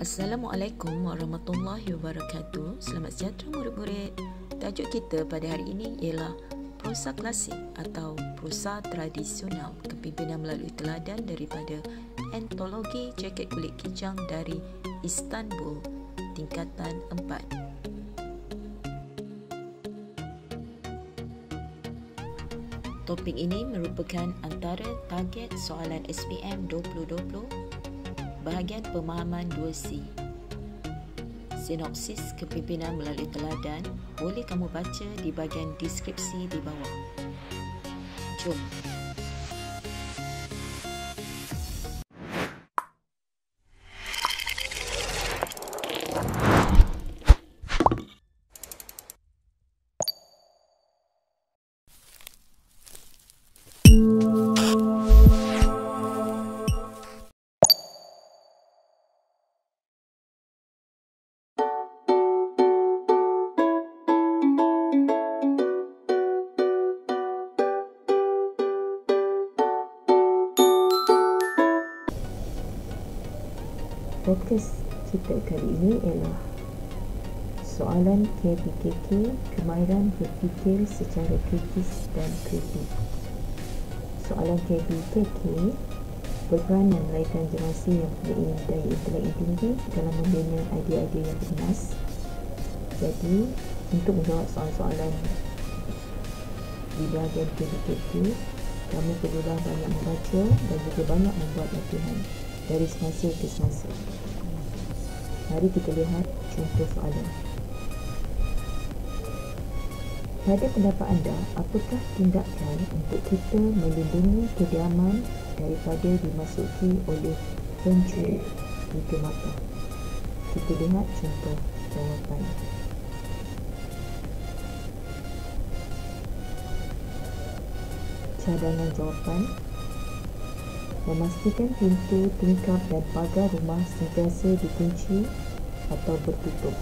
Assalamualaikum warahmatullahi wabarakatuh. Selamat sejahtera murid-murid. Tajuk kita pada hari ini ialah prosa klasik atau prosa tradisional, kepimpinan melalui teladan daripada antologi Jaket Kulit Kijang dari Istanbul, tingkatan 4. Topik ini merupakan antara target soalan SPM 2020 bahagian pemahaman 2C. Sinopsis kepimpinan melalui teladan boleh kamu baca di bahagian deskripsi di bawah. Jom. Fokus kita kali ini ialah soalan KBKK, kemahiran berfikir secara kritis dan kritik. Soalan KBKK berperanan meraihkan generasi yang mempunyai daya intelek yang tinggi dalam membina idea-idea yang bernas. Jadi, untuk menjawab soalan-soalan di bahagian KBKK, kamu perlulah banyak membaca dan juga banyak membuat latihan dari semasa ke semasa. Mari kita lihat contoh soalan. Pada pendapat anda, apakah tindakan untuk kita melindungi kediaman daripada dimasuki oleh pencuri di mata? Kita lihat contoh jawapan. Cadangan jawapan: memastikan pintu, tingkap dan pagar rumah sentiasa dikunci atau bertutup.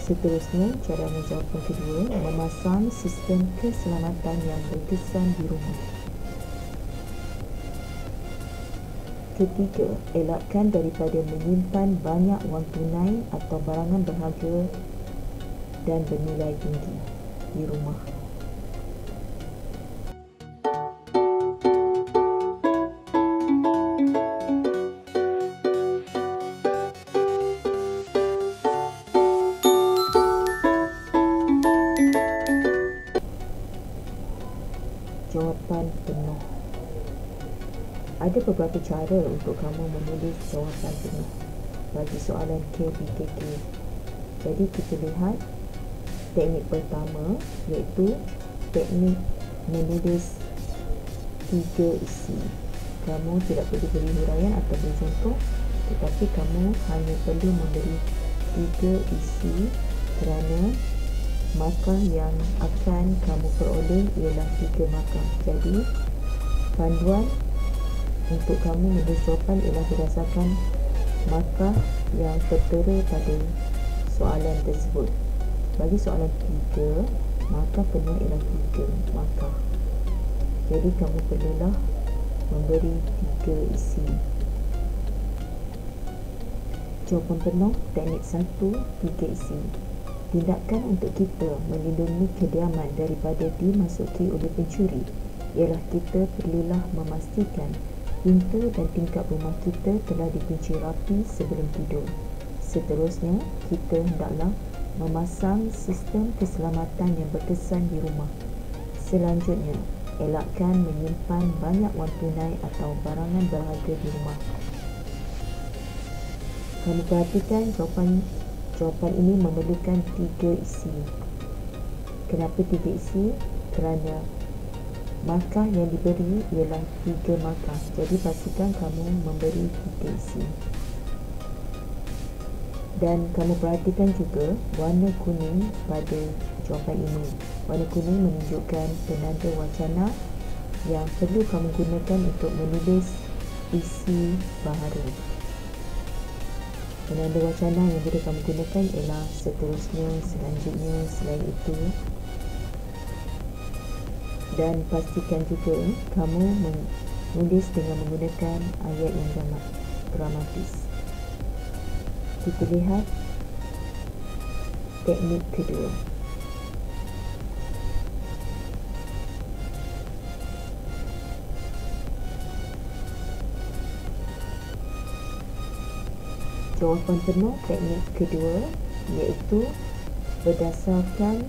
Seterusnya, cadangan jawapan kedua: memasang sistem keselamatan yang berkesan di rumah. Ketiga, elakkan daripada menyimpan banyak wang tunai atau barangan berharga dan bernilai tinggi di rumah. Jawapan penuh. Ada beberapa cara untuk kamu menulis jawapan penuh bagi soalan KBKK. Jadi kita lihat teknik pertama, iaitu teknik menulis 3 isi. Kamu tidak perlu beri huraian atau beri contoh, tetapi kamu hanya perlu memberi 3 isi kerana markah yang akan kamu peroleh ialah 3 markah. Jadi, panduan untuk kamu menulis jawapan ialah berdasarkan markah yang tertera pada soalan tersebut. Bagi soalan 3, markah penuh ialah 3 markah. Jadi, kamu perlulah memberi 3 isi. Jawapan penuh teknik 1, 3 isi. Tindakan untuk kita melindungi kediaman daripada dimasuki oleh pencuri ialah kita perlulah memastikan pintu dan tingkap rumah kita telah dikunci rapi sebelum tidur. Seterusnya, kita hendaklah memasang sistem keselamatan yang berkesan di rumah. Selanjutnya, elakkan menyimpan banyak wang tunai atau barangan berharga di rumah. Kamu perhatikan jawapan ini memerlukan 3 isi. Kenapa 3 isi? Kerana markah yang diberi ialah 3 markah. Jadi pastikan kamu memberi 3 isi. Dan kamu perhatikan juga warna kuning pada jawapan ini. Warna kuning menunjukkan penanda wacana yang perlu kamu gunakan untuk menulis isi baharu. Penanda wacana yang boleh kamu gunakan ialah seterusnya, selanjutnya, selain itu. Dan pastikan juga kamu menulis dengan menggunakan ayat yang dramatis. Kita lihat teknik kedua. Jawapan penuh teknik kedua iaitu berdasarkan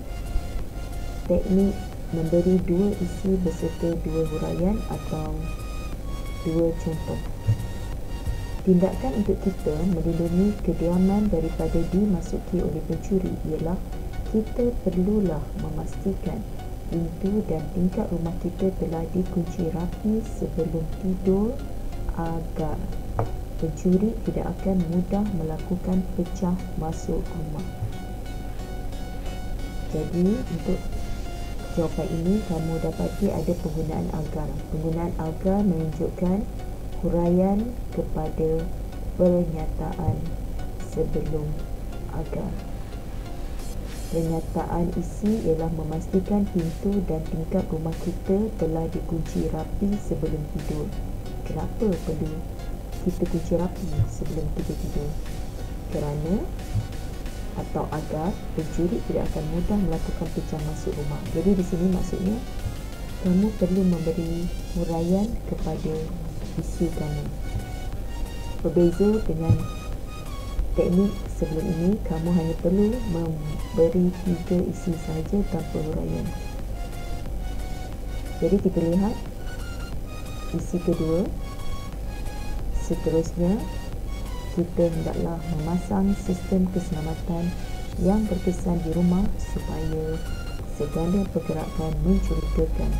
teknik memberi dua isi beserta dua huraian atau dua contoh. Tindakan untuk kita melindungi kediaman daripada dimasuki oleh pencuri ialah kita perlulah memastikan pintu dan tingkap rumah kita telah dikunci rapi sebelum tidur agar pencuri tidak akan mudah melakukan pecah masuk rumah. Jadi untuk jawapan ini kamu dapati ada penggunaan agar. Penggunaan agar menunjukkan huraian kepada pernyataan sebelum agar. Pernyataan isi ialah memastikan pintu dan tingkap rumah kita telah dikunci rapi sebelum tidur. Kenapa perlu kita kunci rapi sebelum kita tidur? Kerana atau agar pencuri tidak akan mudah melakukan pecah masuk rumah. Jadi di sini maksudnya kamu perlu memberi huraian kepada isi kamu. Berbeza dengan teknik sebelum ini, kamu hanya perlu memberi 3 isi sahaja tanpa huraian. Jadi kita lihat isi kedua. Seterusnya, kita hendaklah memasang sistem keselamatan yang berkesan di rumah supaya segala pergerakan mencurigakan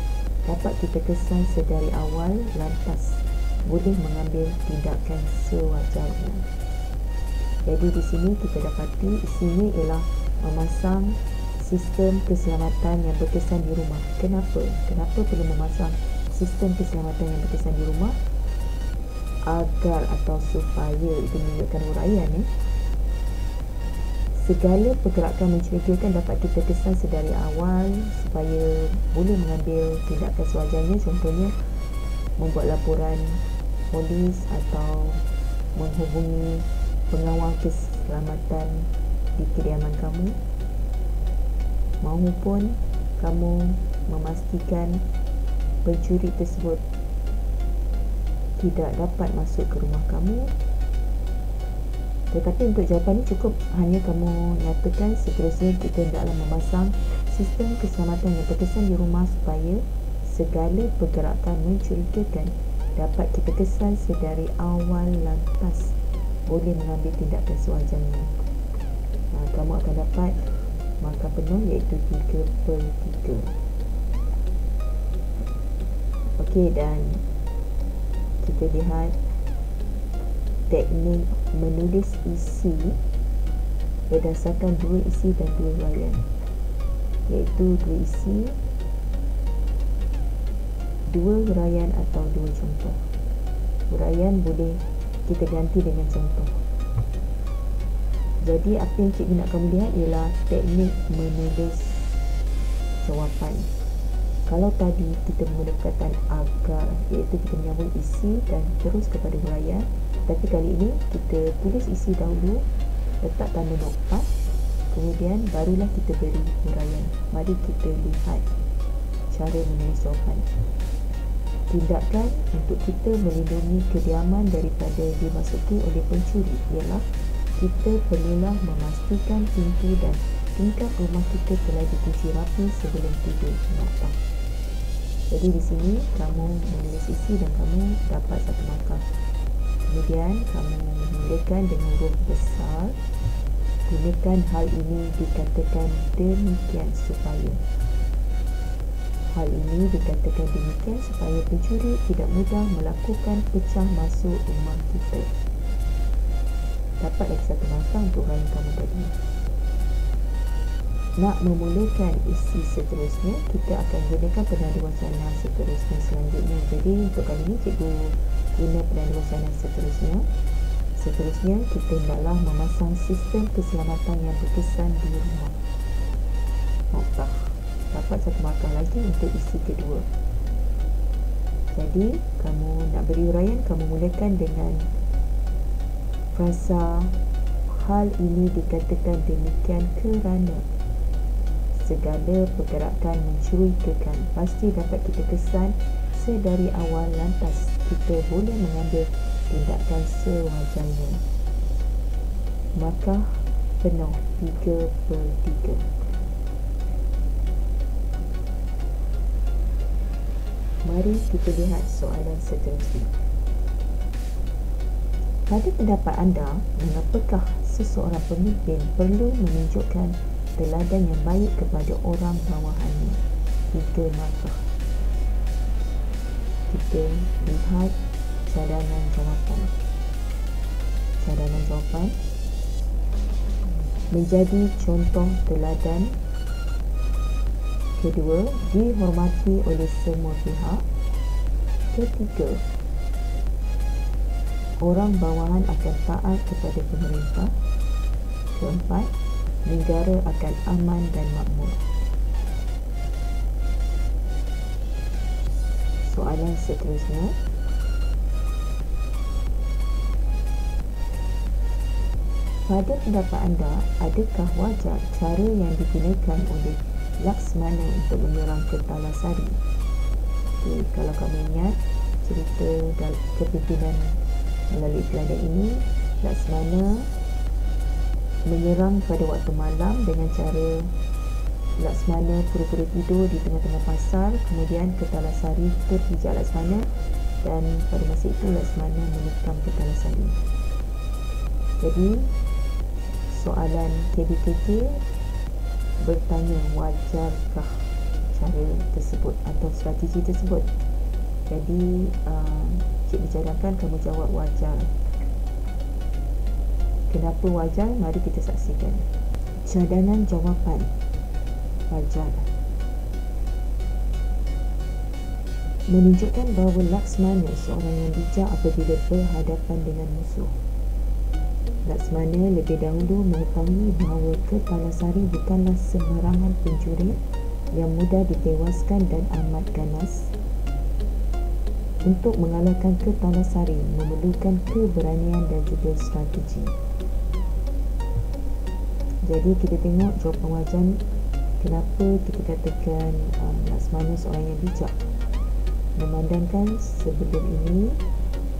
dapat kita kesan sedari awal, lantas boleh mengambil tindakan sewajarnya. Jadi di sini kita dapati isinya ialah memasang sistem keselamatan yang berkesan di rumah. Kenapa? Kenapa perlu memasang sistem keselamatan yang berkesan di rumah? Agar atau supaya, itu menunjukkan huraian segala pergerakan mencurigakan dapat kita kesan sedari awal supaya boleh mengambil tindakan sewajarnya. Contohnya membuat laporan polis atau menghubungi pengawal keselamatan di kediaman kamu, maupun kamu memastikan pencuri tersebut tidak dapat masuk ke rumah kamu. Tetapi untuk jawapan ini cukup hanya kamu nyatakan seterusnya kita hendaklah memasang sistem keselamatan yang berkesan di rumah supaya segala pergerakan mencurigakan dapat kita kesan sedari awal, lantas boleh mengambil tindakan sewajarnya. Kamu akan dapat markah penuh iaitu 3/3. Okey, dan kita lihat teknik menulis isi berdasarkan 2 isi dan 2 huraian, iaitu 2 isi, 2 huraian atau 2 contoh. Huraian boleh kita ganti dengan contoh. Jadi apa yang cikgu nak kamu lihat ialah teknik menulis jawapan. Kalau tadi kita menggunakan perkataan agar, iaitu kita menyambung isi dan terus kepada huraian, tapi kali ini kita tulis isi dahulu, letak tanda nokta, kemudian barulah kita beri huraian. Mari kita lihat cara menulis jawapan. Tindakan untuk kita melindungi kediaman daripada dimasuki oleh pencuri ialah kita perlulah memastikan pintu dan tingkap rumah kita telah dikunci rapi sebelum tidur. Nokta. Jadi di sini kamu menulis isi dan kamu dapat 1 markah. Kemudian kamu mulakan dengan huruf besar. Gunakan hal ini dikatakan demikian supaya. Hal ini dikatakan demikian supaya pencuri tidak mudah melakukan pecah masuk rumah kita. Dapat lagi 1 markah untuk huraian kamu tadi. Nak memulakan isi seterusnya, kita akan gunakan penanda wasana seterusnya selanjutnya. Jadi untuk kali ini cikgu guna penanda wasana seterusnya. Seterusnya kita hendaklah memasang sistem keselamatan yang berkesan di rumah. Nokta. Dapat 1 markah lagi untuk isi kedua. Jadi kamu nak beri huraian, kamu mulakan dengan frasa Hal ini dikatakan demikian kerana segala pergerakan mencurigakan pasti dapat kita kesan sedari awal, lantas kita boleh mengambil tindakan sewajarnya. Maka penuh 3/3. Mari kita lihat soalan seterusnya. Pada pendapat anda, mengapakah seseorang pemimpin perlu menunjukkan teladan yang baik kepada orang bawahannya? 3 markah. Kita lihat cadangan jawapan. Cadangan jawapan: menjadi contoh teladan. Kedua, dihormati oleh semua pihak. Ketiga, orang bawahan akan taat kepada pemerintah. Keempat, negara akan aman dan makmur. Soalan seterusnya. Pada pendapat anda, adakah wajar cara yang digunakan oleh Laksmana untuk menyerang Kertalasari? Okay, kalau kamu ingat cerita kepimpinan melalui teladan ini, Laksmana menyerang pada waktu malam dengan cara Laksmana pura-pura tidur di tengah-tengah pasar. Kemudian Kertalasari terpijak Laksmana dan pada masa itu Laksmana menikam Kertalasari. Jadi soalan KBKK bertanya, wajarkah cara tersebut atau strategi tersebut? Jadi cikgu cadangkan kamu jawab wajar. Kenapa wajar? Mari kita saksikan. Cadangan jawapan: wajar. Menunjukkan bahawa Laksmana seorang yang bijak apabila berhadapan dengan musuh. Laksmana lebih dahulu mengetahui bahawa Kertalasari bukanlah sembarangan pencuri yang mudah ditewaskan dan amat ganas. Untuk mengalahkan Kertalasari memerlukan keberanian dan juga strategi. Jadi kita tengok jawapan wajar. Kenapa kita katakan Laksmana seorang yang bijak? Memandangkan sebelum ini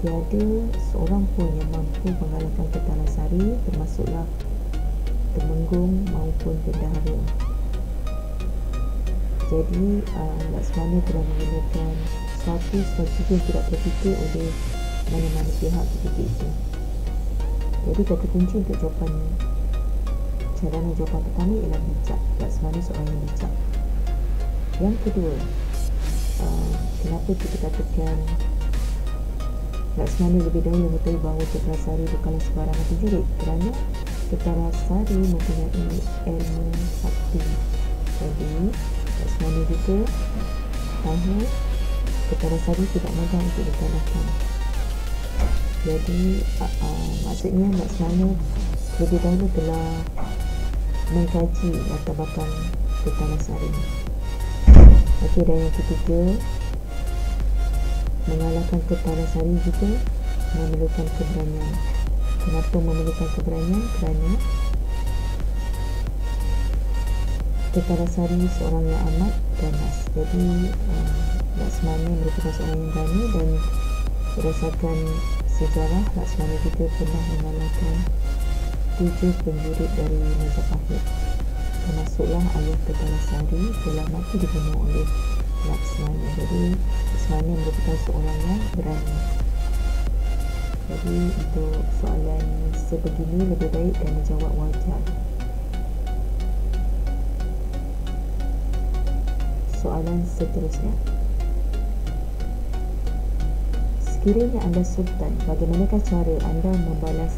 tiada seorang pun yang mampu mengalahkan Kertalasari, termasuklah Temenggung maupun bendahara. Jadi Laksmana telah menggunakan suatu strategi yang tidak terfikir oleh mana-mana pihak ketika itu. Jadi kata kunci untuk jawapan cadangan jawapan pertama ialah bijak. Laksmana seorang yang bijak. Yang kedua, kenapa kita katakan Laksmana lebih dahulu mengetahui bahawa Kertalasari bukanlah sembarangan penjurit? Kerana Kertalasari mempunyai ilmu sakti. Jadi Laksmana juga tahu Kertalasari tidak mudah untuk dikalahkan. Jadi maksudnya Laksmana lebih dahulu telah mengkaji latar belakang Kertalasari. Okey, dan yang ketiga, mengalahkan Kertalasari juga memerlukan keberanian. Kenapa memerlukan keberanian? Kerana Kertalasari seorang yang amat ganas. Jadi Laksmana merupakan seorang yang berani, dan berdasarkan sejarah, Laksmana juga pernah mengalahkan 7 penjurit dari Majapahit, termasuklah ayah Kertalasari telah mati dibunuh oleh Laksmana. Jadi Laksmana merupakan seorang yang berani. Jadi untuk soalan sebegini lebih baik dan menjawab wajar. Soalan seterusnya. Sekiranya anda sultan, bagaimanakah cara anda membalas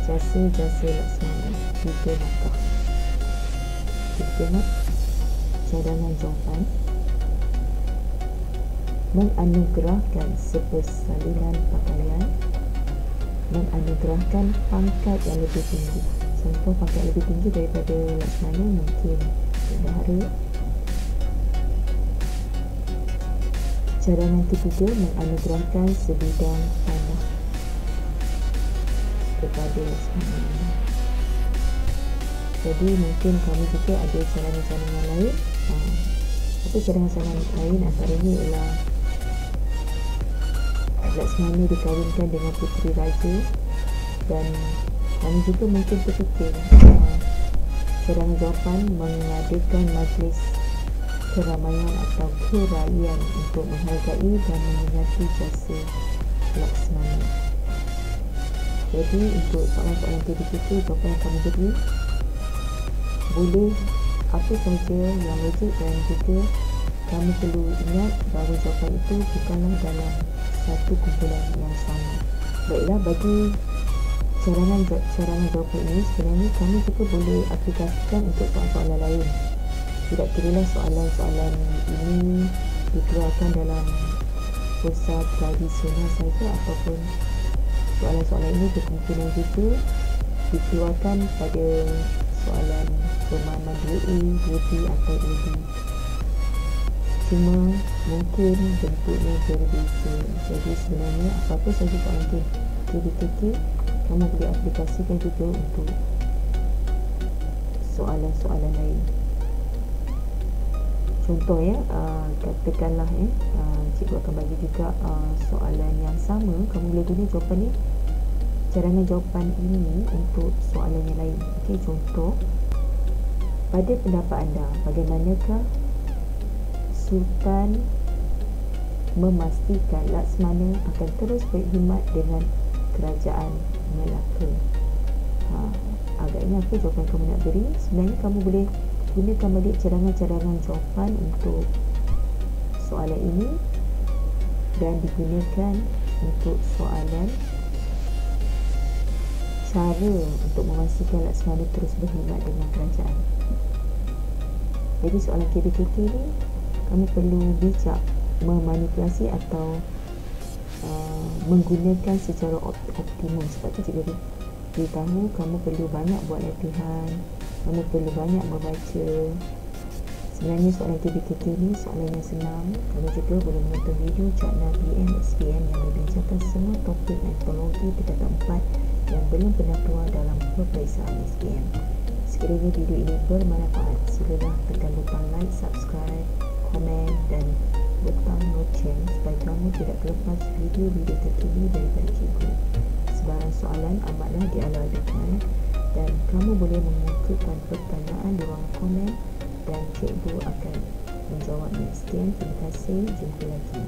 jasa-jasa Laksmana? 3 markah. Kita tengok cadangan jawapan. Menganugerahkan sepersalinan pakaian. Menganugerahkan pangkat yang lebih tinggi. Contoh pangkat lebih tinggi daripada Laksmana mungkin bendahara. Cadangan ketiga, menganugerahkan sebidang tanah kepada Laksmana. Jadi mungkin kamu juga ada cadangan-cadangan lain. Apa cadangan-cadangan lain antaranya ialah Laksmana dikahwinkan dengan puteri raja, dan kamu juga mungkin terfikir cadangan jawapan mengadakan majlis keramaian atau keraian untuk menghargai dan menyemati jasa Laksmana. Jadi untuk soalan-soalan KBKK, jawapan yang kamu beri boleh apa saja yang wajib, dan juga kamu perlu ingat bahawa jawapan itu bukanlah dalam satu kumpulan yang sama. Baiklah, bagi cadangan jawapan ini sebenarnya kamu juga boleh aplikasikan untuk soalan-soalan lain. Tidak kiralah soalan-soalan ini dikeluarkan dalam prosa tradisional saja, ataupun soalan-soalan ini kemungkinan juga dikeluarkan pada soalan pemahaman 2A, 2B atau 2D. Cuma mungkin bentuknya berbeza. Jadi sebenarnya apa-apa saja soalan KBKK kamu boleh aplikasikan juga untuk soalan-soalan lain. Contoh katakanlah cikgu akan bagi juga soalan yang sama, kamu boleh guna jawapan ni, cadangan jawapan ini untuk soalan yang lain. Okey, contoh, pada pendapat anda, bagaimanakah Sultan memastikan Laksmana akan terus berkhidmat dengan kerajaan Melaka? Agaknya apa jawapan kamu nak beri? Sebenarnya kamu boleh gunakan balik cadangan-cadangan jawapan untuk soalan ini dan digunakan untuk soalan cara untuk memastikan Laksmana terus berkhidmat dengan kerajaan. Jadi soalan KBKK ni kamu perlu bijak memanipulasi atau menggunakan secara optimum. Sebab tu cikgu beritahu kamu perlu banyak buat latihan, kamu perlu banyak membaca. Sebenarnya soalan KBKK ni soalan yang senang. Kamu juga boleh menonton video jurnal BM SPM yang membincangkan semua topik metodologi tingkatan 4 yang belum pernah keluar dalam peperiksaan SPM. Sekiranya video ini bermanfaat, silalah tekan butang like, subscribe, komen dan butang loceng supaya kamu tidak terlepas video-video terkini daripada cikgu. Sebarang soalan amatlah diala-adakan dan kamu boleh mengumpulkan pertanyaan di ruang komen dan cikgu akan menjawabnya. Sekian, terima kasih, jumpa lagi.